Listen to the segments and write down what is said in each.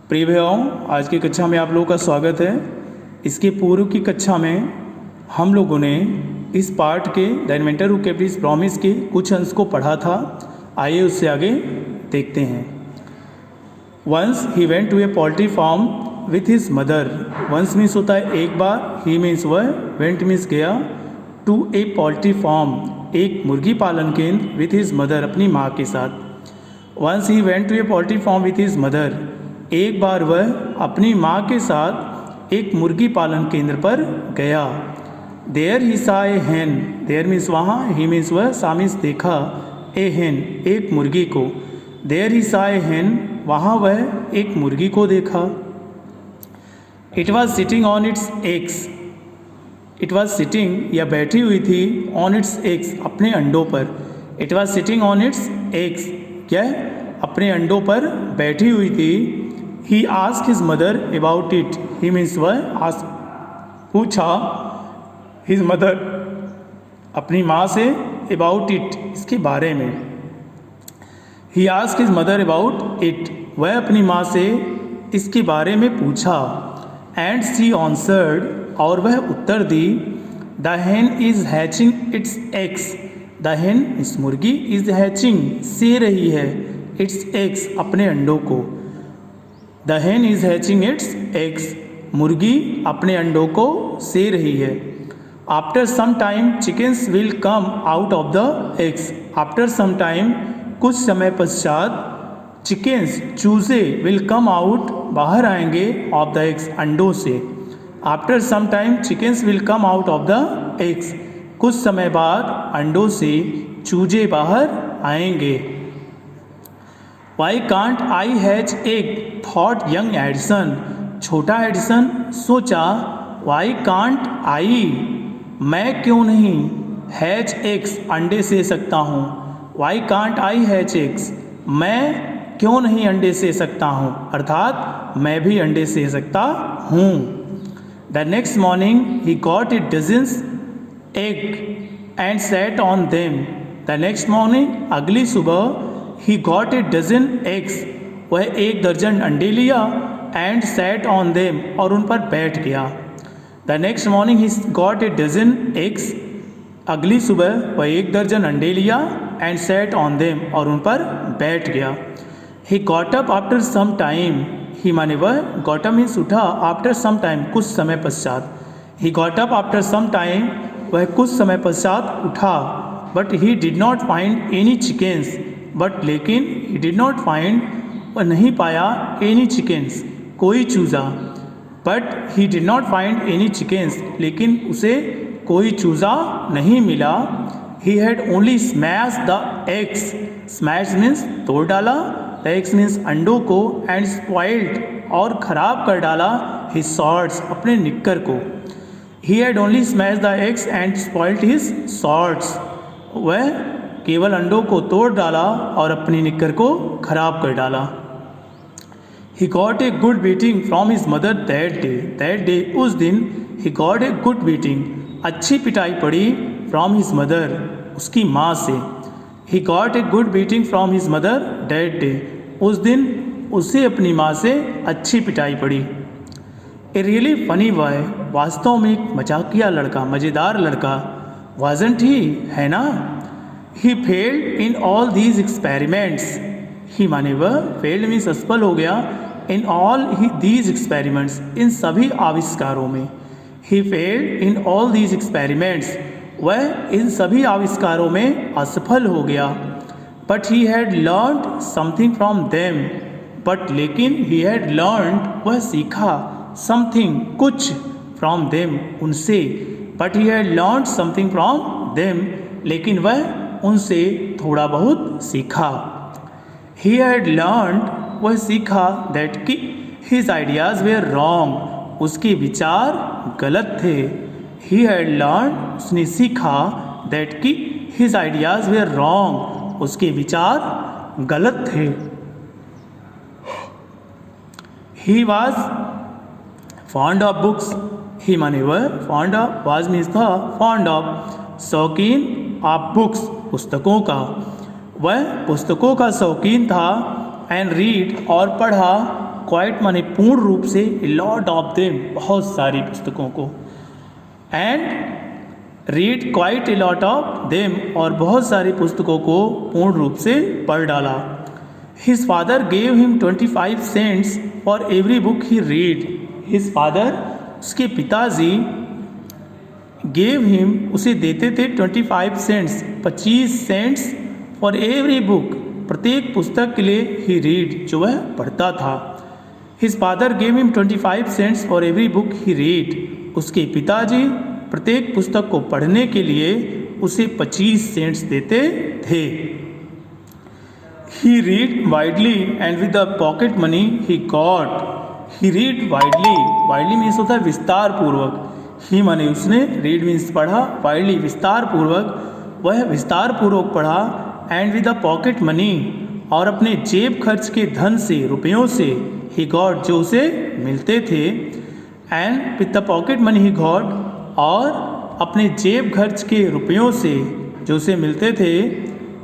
प्रिय भाइयों, आज की कक्षा में आप लोगों का स्वागत है। इसके पूर्व की कक्षा में हम लोगों ने इस पार्ट के the inventor who kept his promise के कुछ अंश को पढ़ा था। आइए उससे आगे देखते हैं। Once he went to a poultry farm with his mother. Once means होता है एक बार, ही मीन्स वह, वेंट मीन्स गया, टू ए पोल्ट्री फार्म एक मुर्गी पालन केंद्र, विथ हिज मदर अपनी माँ के साथ। Once he went to a poultry farm with his mother एक बार वह अपनी माँ के साथ एक मुर्गी पालन केंद्र पर गया। देयर ही सा ए हैन, देयर मीन्स वहाँ, ही मीन्स वह, सा मीन्स देखा, ए हैन एक मुर्गी को। देयर ही सा ए हैन वहाँ वह एक मुर्गी को देखा। It was sitting on it's eggs, it was sitting या बैठी हुई थी, ऑन इट्स एग्स अपने अंडों पर। It was sitting on it's eggs क्या है, अपने अंडों पर बैठी हुई थी। He asked his mother about it, he means वह आस्क पूछा, हिज मदर अपनी माँ से, अबाउट इट इसके बारे में। He asked his mother about it वह अपनी माँ से इसके बारे में पूछा। एंड शी आंसर्ड और वह उत्तर दी, the hen is hatching its eggs, the hen इस मुर्गी, इज हैचिंग से रही है, इट्स एग्स अपने अंडों को। The hen is hatching its eggs मुर्गी अपने अंडों को से रही है। After some time chickens will come out of the eggs, after some time कुछ समय पश्चात, चिकन्स चूजे विल कम आउट बाहर आएंगे, ऑफ द एग्स अंडों से। After some time chickens will come out of the eggs कुछ समय बाद अंडों से चूजे बाहर आएंगे। Why can't I hatch egg, thought young Edison, छोटा एडिसन सोचा, वाई कांट आई मैं क्यों नहीं, हैच एग्स अंडे से सकता हूँ। Why can't I hatch eggs मैं क्यों नहीं अंडे से सकता हूँ, अर्थात मैं भी अंडे से सकता हूँ। The next morning he got it dozens egg and sat on them. The next morning अगली सुबह, he got a dozen eggs वह एक दर्जन अंडे लिया, एंड सैट ऑन देम और उन पर बैठ गया। The next morning he got a dozen eggs अगली सुबह वह एक दर्जन अंडे लिया, एंड सैट ऑन देम और उन पर बैठ गया। He got up after some time, he माने वह, गॉट अप मीन्स उठा, आफ्टर सम टाइम कुछ समय पश्चात। He got up after some time वह कुछ समय पश्चात उठा, but he did not find any chickens, but लेकिन ही डिड नॉट फाइंड वह नहीं पाया, एनी चिकन्स कोई चूज़ा। But he did not find any chickens लेकिन उसे कोई चूज़ा नहीं मिला। He had only smash the eggs, smash means तोड़ डाला, द एग्स मीन्स अंडों को, एंड स्पॉइल्ड और ख़राब कर डाला, हिज शॉर्ट्स अपने निक्कर को। ही had only smash the eggs and spoiled his shorts वह केवल अंडों को तोड़ डाला और अपनी निक्कर को खराब कर डाला। ही got a good beating from his mother that day उस दिन, ही गॉट ए गुड बीटिंग अच्छी पिटाई पड़ी, फ्रॉम हिज मदर उसकी माँ से। ही got a good beating from his mother that day उस दिन उसे अपनी माँ से अच्छी पिटाई पड़ी। ए रियली फनी बॉय वास्तव में एक मजाकिया लड़का, मज़ेदार लड़का, वाजंट ही है ना। He failed in all these experiments, he माने वह, फेल्ड मीन्स असफल हो गया, इन ऑल दीज एक्सपेरिमेंट्स इन सभी आविष्कारों में। He failed in all these experiments वह इन सभी आविष्कारों में असफल हो गया। But he had learned something from them, but लेकिन ही हैड लर्नड वह सीखा, समथिंग कुछ, फ्रॉम देम उनसे। But he had learned something from them लेकिन वह उनसे थोड़ा बहुत सीखा। ही हैड लर्नड वह सीखा, दैट कि हिज आइडियाज़ वेर रॉन्ग उसके विचार गलत थे। ही हैड लर्नड उसने सीखा, दैट कि हिज आइडियाज़ वेर रॉन्ग उसके विचार गलत थे। He was fond of books, he माने वह, फॉन्ड ऑफ, वाज मीन्स था, फॉन्ड ऑफ शौकीन ऑफ बुक्स पुस्तकों का, वह पुस्तकों का शौकीन था, एंड रीड और पढ़ा, क्वाइट माने पूर्ण रूप से, ए लॉट ऑफ देम बहुत सारी पुस्तकों को, and read quite a lot of them और बहुत सारी पुस्तकों को पूर्ण रूप से पढ़ डाला। His father gave him 25 cents for every book he read. His father, उसके पिताजी, गेव हिम, उसे देते थे 25 cents, 25 cents for every book, प्रत्येक पुस्तक के लिए ही रीड, जो वह पढ़ता था। His father gave him 25 cents for every book he read. उसके पिताजी प्रत्येक पुस्तक को पढ़ने के लिए उसे 25 सेंट्स देते थे। He read widely and with the pocket money he got. He read widely, widely means होता है विस्तार पूर्वक, ही माने उसने, रीड मीन्स पढ़ा, वाइडली विस्तार पूर्वक, वह विस्तार पूर्वक पढ़ा, and with the pocket money और अपने जेब खर्च के धन से, रुपयों से, ही गॉट जो उसे मिलते थे, and with the pocket money he got और अपने जेब खर्च के रुपयों से जो उसे मिलते थे,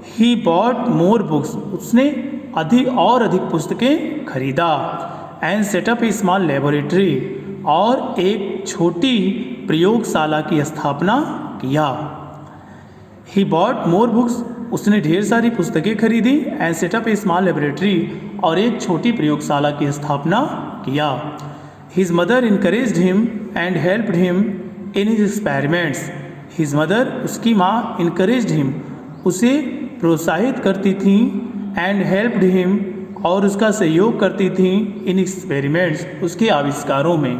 ही बॉट मोर बुक्स, उसने अधिक पुस्तकें खरीदा, and setup A small laboratory और एक छोटी प्रयोगशाला की स्थापना किया। ही बॉट मोर बुक्स, उसने ढेर सारी पुस्तकें खरीदी, and setup A small laboratory और एक छोटी प्रयोगशाला की स्थापना किया। His mother encouraged him and helped him in his experiments. His mother, उसकी माँ, इनकरेज्ड हिम, उसे प्रोत्साहित करती थी, एंड हेल्प्ड हिम और उसका सहयोग करती थी, इन एक्सपेरिमेंट्स, उसके आविष्कारों में।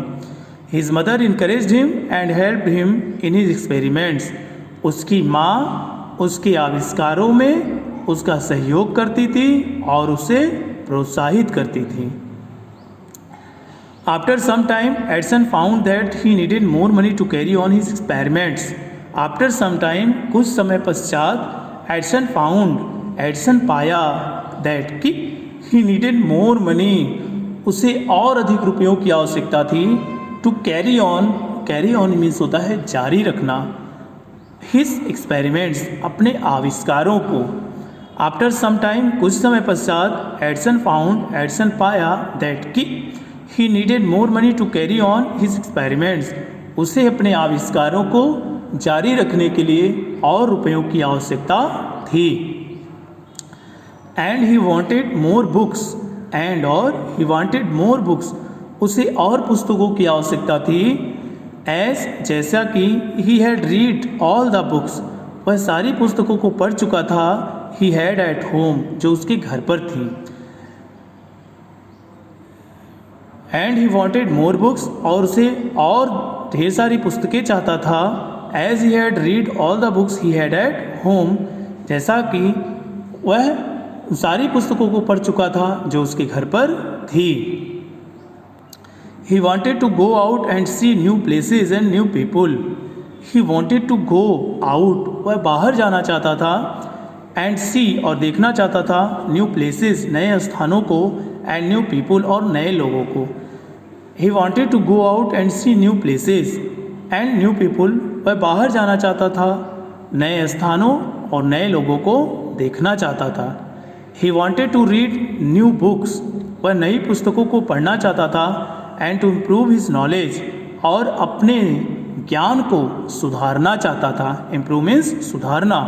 His mother encouraged him and helped him in his experiments. उसकी माँ उसके आविष्कारों में उसका सहयोग करती थी और उसे प्रोत्साहित करती थी। After some time, Edison found that he needed more money to carry on his experiments. After some time, कुछ समय पश्चात, एडिसन फाउंड, एडिसन पाया, दैट कि ही नीडेड मोर मनी, उसे और अधिक रुपयों की आवश्यकता थी, to carry on, carry on means होता है जारी रखना, हिज एक्सपेरिमेंट्स, अपने आविष्कारों को। आफ्टर सम टाइम, कुछ समय पश्चात, एडिसन फाउंड, एडिसन पाया, दैट कि he needed more money to carry on his experiments, उसे अपने आविष्कारों को जारी रखने के लिए और रुपयों की आवश्यकता थी। And he wanted more books, and और ही वॉन्टेड मोर बुक्स, उसे और पुस्तकों की आवश्यकता थी, एज जैसा कि ही had read all the books, वह सारी पुस्तकों को पढ़ चुका था, ही हैड एट होम, जो उसके घर पर थी। And he wanted more books, और उसे और ढेर सारी पुस्तकें चाहता था, as he had read all the books he had at home, जैसा कि वह सारी पुस्तकों को पढ़ चुका था जो उसके घर पर थी। He wanted to go out and see new places and new people. He wanted to go out, वह बाहर जाना चाहता था, एंड सी और देखना चाहता था, न्यू प्लेसेस, नए स्थानों को, एंड न्यू पीपुल और नए लोगों को। He wanted to go out and see new places and new people, वह बाहर जाना चाहता था, नए स्थानों और नए लोगों को देखना चाहता था। He wanted to read new books, वह नई पुस्तकों को पढ़ना चाहता था, and to improve his knowledge, और अपने ज्ञान को सुधारना चाहता था। इम्प्रूव मीन्स सुधारना।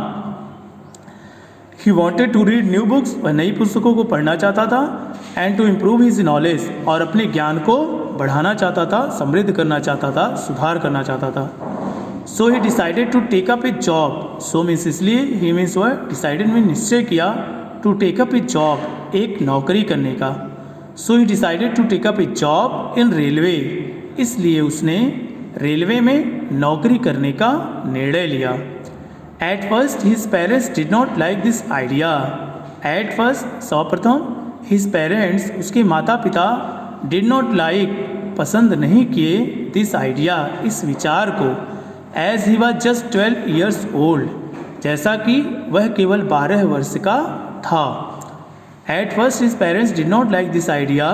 He wanted to read new books, वह नई पुस्तकों को पढ़ना चाहता था, and to improve his knowledge, और अपने ज्ञान को बढ़ाना चाहता था, समृद्ध करना चाहता था, सुधार करना चाहता था। So he decided to take up a job, so means इसलिए, ही मीन्स वह, डिसाइडेड में निश्चय किया, to take up a job, एक नौकरी करने का। So he decided to take up a job in railway, इसलिए उसने रेलवे में नौकरी करने का निर्णय लिया। At first his parents did not like this idea. At first, सर्वप्रथम, हिज पेरेंट्स, उसके माता पिता, डिड नॉट लाइक, पसंद नहीं किए, दिस आइडिया, इस विचार को, as he was just 12 years old, जैसा कि वह केवल 12 वर्ष का था। At first his parents did not like this idea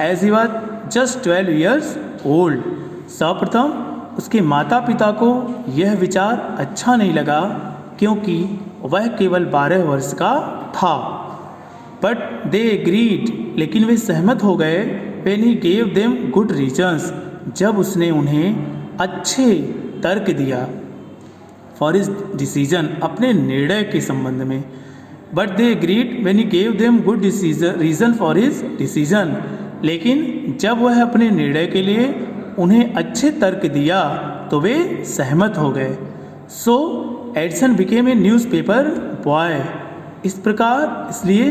as he was just 12 years old. सर्वप्रथम, उसके माता पिता को यह विचार अच्छा नहीं लगा क्योंकि वह केवल 12 वर्ष का था। बट दे एग्रीड, लेकिन वे सहमत हो गए, when he gave them good reasons, जब उसने उन्हें अच्छे तर्क दिया, फॉर हिज डिसीजन, अपने निर्णय के संबंध में। But they agreed when he gave them good reason for his decision, लेकिन जब वह अपने निर्णय के लिए उन्हें अच्छे तर्क दिया तो वे सहमत हो गए। So Edison became a newspaper boy, इस प्रकार इसलिए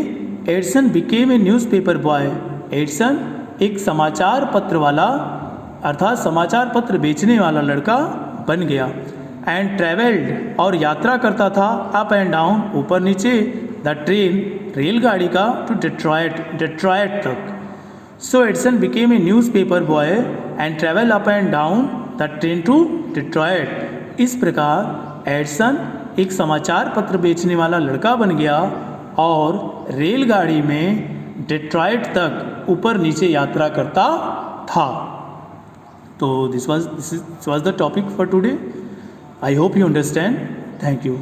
Edison became a newspaper boy, Edison एक समाचार पत्र वाला अर्थात समाचार पत्र बेचने वाला लड़का बन गया। एंड ट्रेवल्ड, और यात्रा करता था, अप एंड डाउन, ऊपर नीचे, द ट्रेन, रेलगाड़ी का, टू डेट्रॉयट तक। So Edison became a newspaper boy and travel up and down the train to Detroit. इस प्रकार एडिसन एक समाचार पत्र बेचने वाला लड़का बन गया और रेलगाड़ी में डेट्रॉयट तक ऊपर नीचे यात्रा करता था। तो this was the topic for today. I hope you understand. Thank you.